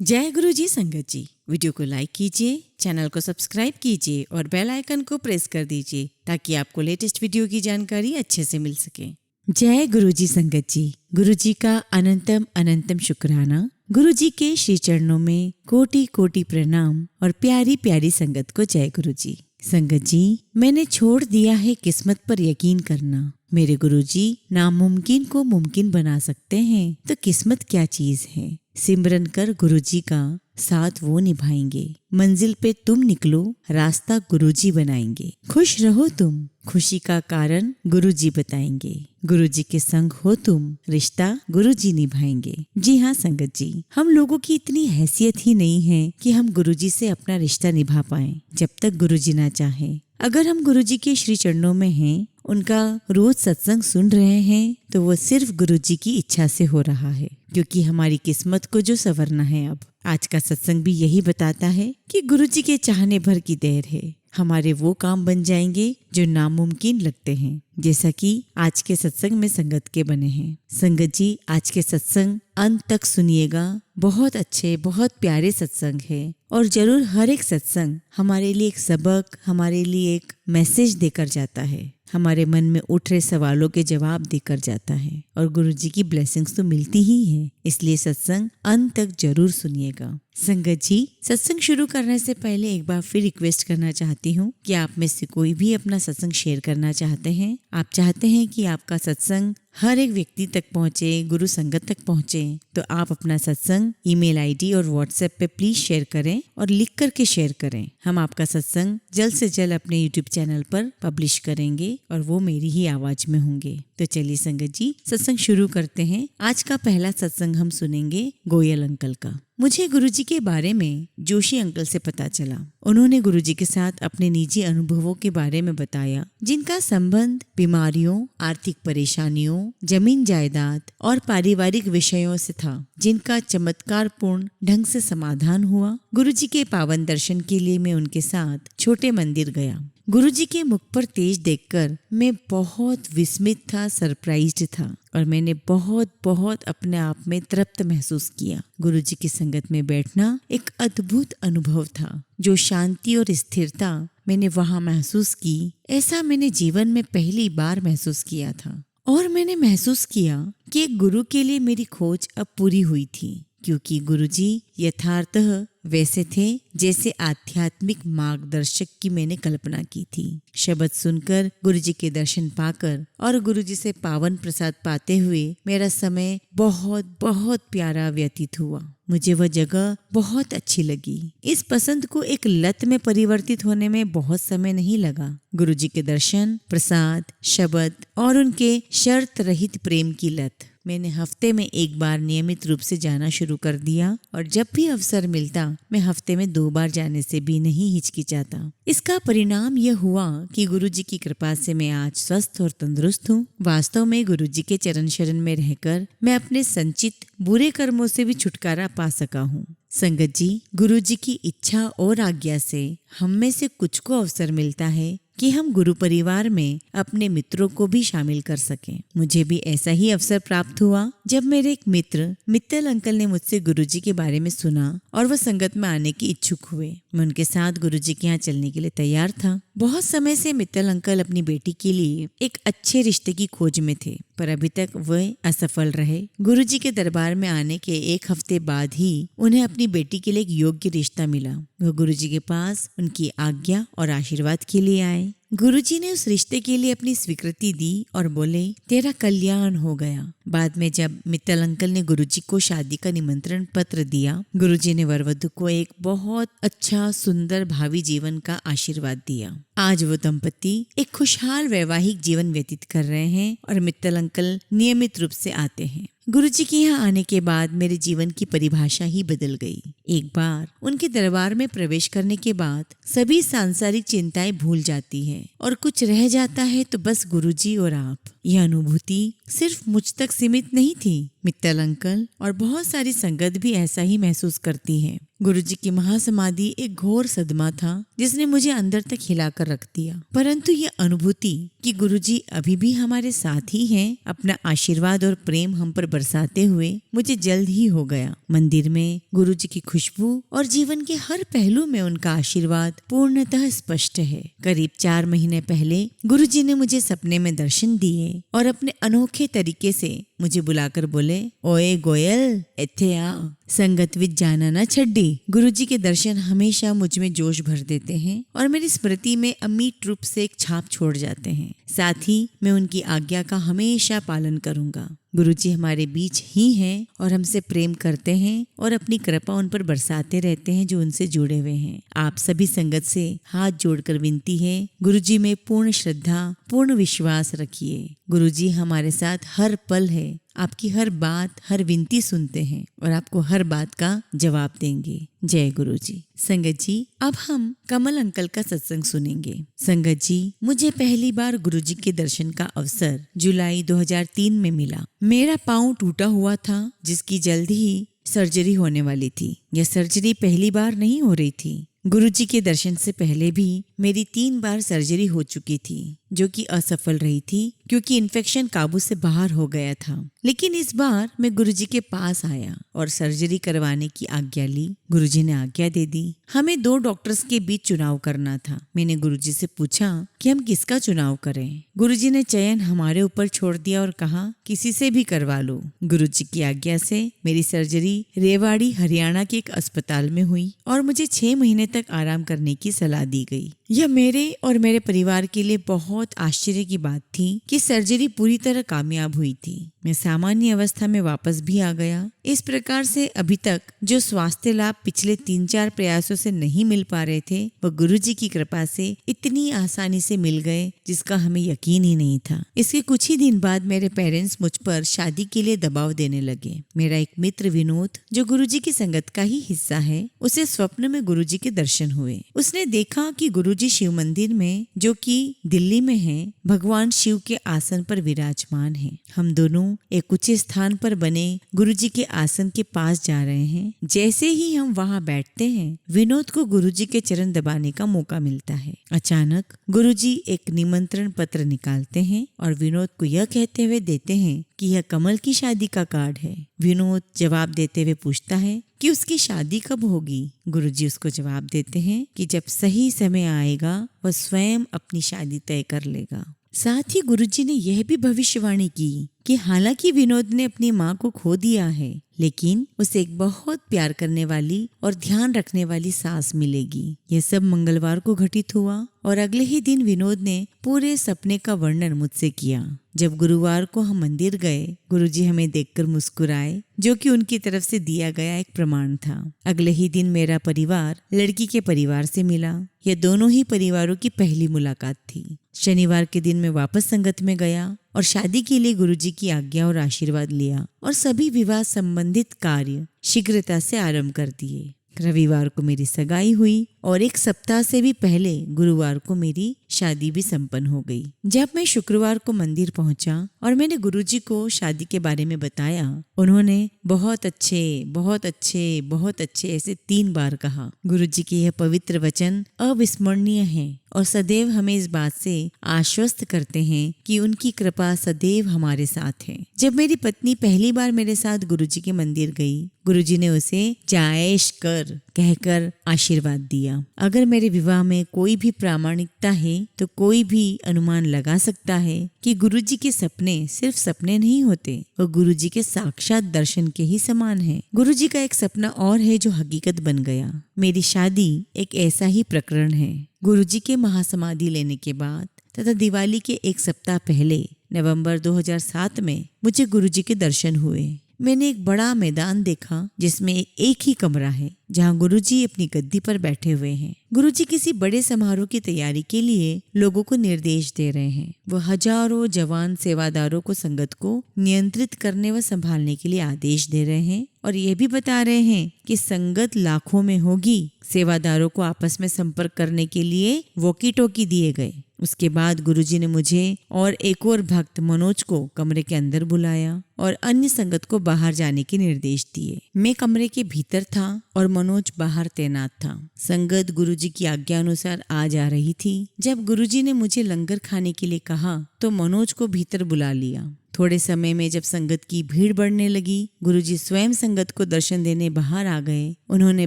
जय गुरु जी संगत जी। वीडियो को लाइक कीजिए, चैनल को सब्सक्राइब कीजिए और बेल आइकन को प्रेस कर दीजिए ताकि आपको लेटेस्ट वीडियो की जानकारी अच्छे से मिल सके। जय गुरु जी संगत जी। गुरु जी का अनंतम अनंतम शुक्राना। गुरु जी के श्री चरणों में कोटि कोटि प्रणाम और प्यारी प्यारी संगत को जय गुरु जी। संगत जी, मैंने छोड़ दिया है किस्मत पर यकीन करना। मेरे गुरुजी नामुमकिन को मुमकिन बना सकते हैं, तो किस्मत क्या चीज है। सिमरन कर गुरुजी का साथ वो निभाएंगे। मंजिल पे तुम निकलो, रास्ता गुरुजी बनाएंगे। खुश रहो तुम, खुशी का कारण गुरुजी बताएंगे। गुरुजी के संग हो तुम, रिश्ता गुरुजी निभाएंगे। जी हाँ संगत जी, हम लोगों की इतनी हैसियत ही नहीं है कि हम गुरुजी से अपना रिश्ता निभा पाएं जब तक गुरुजी ना चाहे। अगर हम गुरुजी के श्री चरणों में हैं, उनका रोज सत्संग सुन रहे हैं, तो वो सिर्फ गुरुजी की इच्छा से हो रहा है, क्योंकि हमारी किस्मत को जो संवरना है। अब आज का सत्संग भी यही बताता है कि गुरुजी के चाहने भर की देर है। हमारे वो काम बन जाएंगे जो नामुमकिन लगते हैं, जैसा कि आज के सत्संग में संगत के बने हैं। संगत जी, आज के सत्संग अंत तक सुनिएगा। बहुत अच्छे, बहुत प्यारे सत्संग है और जरूर हर एक सत्संग हमारे लिए एक सबक, हमारे लिए एक मैसेज देकर जाता है। हमारे मन में उठ रहे सवालों के जवाब देकर जाता है और गुरुजी की ब्लेसिंग्स तो मिलती ही है। इसलिए सत्संग अंत तक जरूर सुनिएगा। संगत जी, सत्संग शुरू करने से पहले एक बार फिर रिक्वेस्ट करना चाहती हूँ कि आप में से कोई भी अपना सत्संग शेयर करना चाहते हैं, आप चाहते हैं कि आपका सत्संग हर एक व्यक्ति तक पहुँचे, गुरु संगत तक पहुँचे, तो आप अपना सत्संग ईमेल आईडी और व्हाट्सएप पे प्लीज शेयर करें और लिख करके शेयर करें। हम आपका सत्संग जल्द से जल्द अपने यूट्यूब चैनल पर पब्लिश करेंगे और वो मेरी ही आवाज में होंगे। तो चलिए संगत जी, सत्संग शुरू करते हैं। आज का पहला सत्संग हम सुनेंगे गोयल अंकल का। मुझे गुरुजी के बारे में जोशी अंकल से पता चला। उन्होंने गुरुजी के साथ अपने निजी अनुभवों के बारे में बताया, जिनका संबंध बीमारियों, आर्थिक परेशानियों, जमीन जायदाद और पारिवारिक विषयों से था, जिनका चमत्कारपूर्ण ढंग से समाधान हुआ। गुरुजी के पावन दर्शन के लिए मैं उनके साथ छोटे मंदिर गया। गुरुजी के मुख पर तेज देखकर मैं बहुत विस्मित था, सरप्राइज्ड था और मैंने बहुत अपने आप में तृप्त महसूस किया। गुरुजी की संगत में बैठना एक अद्भुत अनुभव था। जो शांति और स्थिरता मैंने वहाँ महसूस की, ऐसा मैंने जीवन में पहली बार महसूस किया था। और मैंने महसूस किया कि एक गुरु के लिए मेरी खोज अब पूरी हुई थी, क्योंकि गुरुजी यथार्थतः वैसे थे जैसे आध्यात्मिक मार्गदर्शक की मैंने कल्पना की थी। शब्द सुनकर, गुरुजी के दर्शन पाकर और गुरुजी से पावन प्रसाद पाते हुए मेरा समय बहुत प्यारा व्यतीत हुआ। मुझे वह जगह बहुत अच्छी लगी। इस पसंद को एक लत में परिवर्तित होने में बहुत समय नहीं लगा। गुरुजी के दर्शन, प्रसाद, शब्द और उनके शर्त रहित प्रेम की लत मैंने हफ्ते में एक बार नियमित रूप से जाना शुरू कर दिया और जब भी अवसर मिलता मैं हफ्ते में 2 बार जाने से भी नहीं हिचकिचाता। इसका परिणाम यह हुआ कि गुरुजी की कृपा से मैं आज स्वस्थ और तंदुरुस्त हूँ। वास्तव में गुरुजी के चरण शरण में रहकर मैं अपने संचित बुरे कर्मों से भी छुटकारा पा सका हूँ। संगत जी, गुरुजी की इच्छा और आज्ञा से हम में से कुछ को अवसर मिलता है कि हम गुरु परिवार में अपने मित्रों को भी शामिल कर सकें। मुझे भी ऐसा ही अवसर प्राप्त हुआ जब मेरे एक मित्र मित्तल अंकल ने मुझसे गुरुजी के बारे में सुना और वह संगत में आने की इच्छुक हुए। मैं उनके साथ गुरुजी के यहाँ चलने के लिए तैयार था। बहुत समय से मित्तल अंकल अपनी बेटी के लिए एक अच्छे रिश्ते की खोज में थे, पर अभी तक वह असफल रहे। गुरुजी के दरबार में आने के 1 हफ्ते बाद ही उन्हें अपनी बेटी के लिए एक योग्य रिश्ता मिला। वह गुरुजी के पास उनकी आज्ञा और आशीर्वाद के लिए आए। गुरुजी ने उस रिश्ते के लिए अपनी स्वीकृति दी और बोले, तेरा कल्याण हो गया। बाद में जब मित्तल अंकल ने गुरुजी को शादी का निमंत्रण पत्र दिया, गुरुजी ने वर वधू को एक बहुत अच्छा सुंदर भावी जीवन का आशीर्वाद दिया। आज वो दंपति एक खुशहाल वैवाहिक जीवन व्यतीत कर रहे हैं और मित्तल अंकल नियमित रूप से आते हैं। गुरुजी के यहाँ आने के बाद मेरे जीवन की परिभाषा ही बदल गई। एक बार उनके दरबार में प्रवेश करने के बाद सभी सांसारिक चिंताएं भूल जाती है और कुछ रह जाता है तो बस गुरुजी और आप। यह अनुभूति सिर्फ मुझ तक सीमित नहीं थी, मित्तल अंकल और बहुत सारी संगत भी ऐसा ही महसूस करती है। गुरुजी की महासमाधि एक घोर सदमा था जिसने मुझे अंदर तक हिलाकर रख दिया। परंतु ये अनुभूति कि गुरुजी अभी भी हमारे साथ ही हैं, अपना आशीर्वाद और प्रेम हम पर बरसाते हुए, मुझे जल्द ही हो गया। मंदिर में गुरुजी की खुशबू और जीवन के हर पहलू में उनका आशीर्वाद पूर्णतः स्पष्ट है। करीब 4 महीने पहले गुरुजी ने मुझे सपने में दर्शन दिए और अपने अनोखे तरीके से मुझे बुलाकर बोले, ओए गोयल, इत्थे आ। संगत विच जाना ना छड्डी। गुरुजी के दर्शन हमेशा मुझ में जोश भर देते हैं और मेरी स्मृति में अमिट रूप से एक छाप छोड़ जाते हैं। साथ ही मैं उनकी आज्ञा का हमेशा पालन करूंगा। गुरुजी हमारे बीच ही हैं और हमसे प्रेम करते हैं और अपनी कृपा उन पर बरसाते रहते हैं जो उनसे जुड़े हुए हैं। आप सभी संगत से हाथ जोड़कर विनती है, गुरुजी में पूर्ण श्रद्धा, पूर्ण विश्वास रखिए। गुरुजी हमारे साथ हर पल है, आपकी हर बात, हर विनती सुनते हैं और आपको हर बात का जवाब देंगे। जय गुरुजी। संगत जी, अब हम कमल अंकल का सत्संग सुनेंगे। संगत जी, मुझे पहली बार गुरुजी के दर्शन का अवसर जुलाई 2003 में मिला। मेरा पाँव टूटा हुआ था, जिसकी जल्द ही सर्जरी होने वाली थी। यह सर्जरी पहली बार नहीं हो रही थी। गुरुजी के दर्शन से पहले भी मेरी 3 बार सर्जरी हो चुकी थी, जो कि असफल रही थी क्योंकि इन्फेक्शन काबू से बाहर हो गया था। लेकिन इस बार मैं गुरुजी के पास आया और सर्जरी करवाने की आज्ञा ली। गुरुजी ने आज्ञा दे दी। हमें 2 डॉक्टर्स के बीच चुनाव करना था। मैंने गुरुजी से पूछा कि हम किसका चुनाव करें। गुरुजी ने चयन हमारे ऊपर छोड़ दिया और कहा, किसी से भी करवा लो। गुरुजी की आज्ञा से मेरी सर्जरी रेवाड़ी हरियाणा के एक अस्पताल में हुई और मुझे 6 महीने तक आराम करने की सलाह दी गई। यह मेरे और मेरे परिवार के लिए बहुत आश्चर्य की बात थी कि सर्जरी पूरी तरह कामयाब हुई थी। मैं सामान्य अवस्था में वापस भी आ गया। इस प्रकार से अभी तक जो स्वास्थ्य लाभ पिछले 3-4 प्रयासों से नहीं मिल पा रहे थे, वह गुरुजी की कृपा से इतनी आसानी से मिल गए जिसका हमें यकीन ही नहीं था। इसके कुछ ही दिन बाद मेरे पेरेंट्स मुझ पर शादी के लिए दबाव देने लगे। मेरा एक मित्र विनोद, जो गुरुजी की संगत का ही हिस्सा है, उसे स्वप्न में गुरुजी के दर्शन हुए। उसने देखा कि गुरुजी शिव मंदिर में, जो कि दिल्ली में है, भगवान शिव के आसन पर विराजमान है। हम दोनों एक ऊंचे स्थान पर बने गुरुजी के आसन के पास जा रहे हैं। जैसे ही हम वहां बैठते हैं, विनोद को गुरुजी के चरण दबाने का मौका मिलता है। अचानक गुरुजी एक निमंत्रण पत्र निकालते हैं और विनोद को यह कहते हुए देते हैं कि यह कमल की शादी का कार्ड है। विनोद जवाब देते हुए पूछता है कि उसकी शादी कब होगी। गुरुजी उसको जवाब देते हैं कि जब सही समय आएगा वह स्वयं अपनी शादी तय कर लेगा। साथ ही गुरुजी ने यह भी भविष्यवाणी की कि हालांकि विनोद ने अपनी माँ को खो दिया है, लेकिन उसे एक बहुत प्यार करने वाली और ध्यान रखने वाली सास मिलेगी। यह सब मंगलवार को घटित हुआ और अगले ही दिन विनोद ने पूरे सपने का वर्णन मुझसे किया। जब गुरुवार को हम मंदिर गए, गुरुजी हमें देखकर मुस्कुराए, जो कि उनकी तरफ से दिया गया एक प्रमाण था। अगले ही दिन मेरा परिवार लड़की के परिवार से मिला। यह दोनों ही परिवारों की पहली मुलाकात थी। शनिवार के दिन मैं वापस संगत में गया और शादी के लिए गुरुजी की आज्ञा और आशीर्वाद लिया और सभी विवाह संबंधित कार्य शीघ्रता से आरंभ कर दिए। रविवार को मेरी सगाई हुई और 1 सप्ताह से भी पहले गुरुवार को मेरी शादी भी संपन्न हो गई। जब मैं शुक्रवार को मंदिर पहुंचा और मैंने गुरुजी को शादी के बारे में बताया, उन्होंने बहुत अच्छे, बहुत अच्छे, बहुत अच्छे ऐसे 3 बार कहा। गुरुजी के यह पवित्र वचन अविस्मरणीय हैं और सदैव हमें इस बात से आश्वस्त करते हैं कि उनकी कृपा सदैव हमारे साथ है। जब मेरी पत्नी पहली बार मेरे साथ गुरुजी के मंदिर गई, गुरुजी ने उसे जायश कर कहकर आशीर्वाद दिया। अगर मेरे विवाह में कोई भी प्रामाणिकता है तो कोई भी अनुमान लगा सकता है कि गुरुजी के सपने सिर्फ सपने नहीं होते, वो गुरुजी के साक्षात दर्शन के ही समान है। गुरुजी का एक सपना और है जो हकीकत बन गया। मेरी शादी एक ऐसा ही प्रकरण है। गुरुजी के महासमाधि लेने के बाद तथा दिवाली के 1 सप्ताह पहले नवंबर 2007 में मुझे गुरुजी के दर्शन हुए। मैंने एक बड़ा मैदान देखा जिसमें एक ही कमरा है जहां गुरुजी अपनी गद्दी पर बैठे हुए हैं। गुरुजी किसी बड़े समारोह की तैयारी के लिए लोगों को निर्देश दे रहे हैं। वह हजारों जवान सेवादारों को संगत को नियंत्रित करने व संभालने के लिए आदेश दे रहे हैं और ये भी बता रहे हैं कि संगत लाखों में होगी। सेवादारों को आपस में संपर्क करने के लिए वॉकी टॉकी दिए गए। उसके बाद गुरुजी ने मुझे और एक और भक्त मनोज को कमरे के अंदर बुलाया और अन्य संगत को बाहर जाने के निर्देश दिए। मैं कमरे के भीतर था और मनोज बाहर तैनात था। संगत गुरुजी की आज्ञा अनुसार आ जा रही थी। जब गुरुजी ने मुझे लंगर खाने के लिए कहा तो मनोज को भीतर बुला लिया। थोड़े समय में जब संगत की भीड़ बढ़ने लगी, गुरुजी स्वयं संगत को दर्शन देने बाहर आ गए। उन्होंने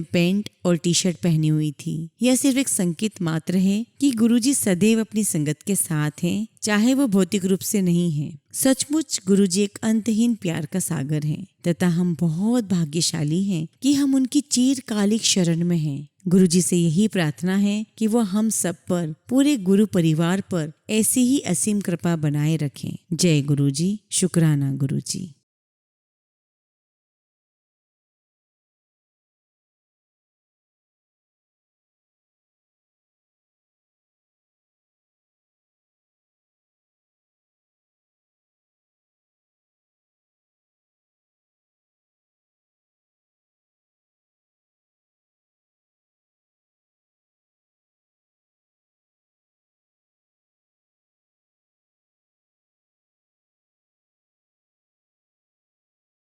पैंट और टी शर्ट पहनी हुई थी। यह सिर्फ एक संकेत मात्र है कि गुरुजी सदैव अपनी संगत के साथ हैं, चाहे वो भौतिक रूप से नहीं है। सचमुच गुरुजी एक अंतहीन प्यार का सागर हैं तथा हम बहुत भाग्यशाली हैं कि हम उनकी चिरकालिक शरण में हैं। गुरुजी से यही प्रार्थना है कि वो हम सब पर, पूरे गुरु परिवार पर ऐसी ही असीम कृपा बनाए रखें। जय गुरुजी। शुक्राना गुरुजी।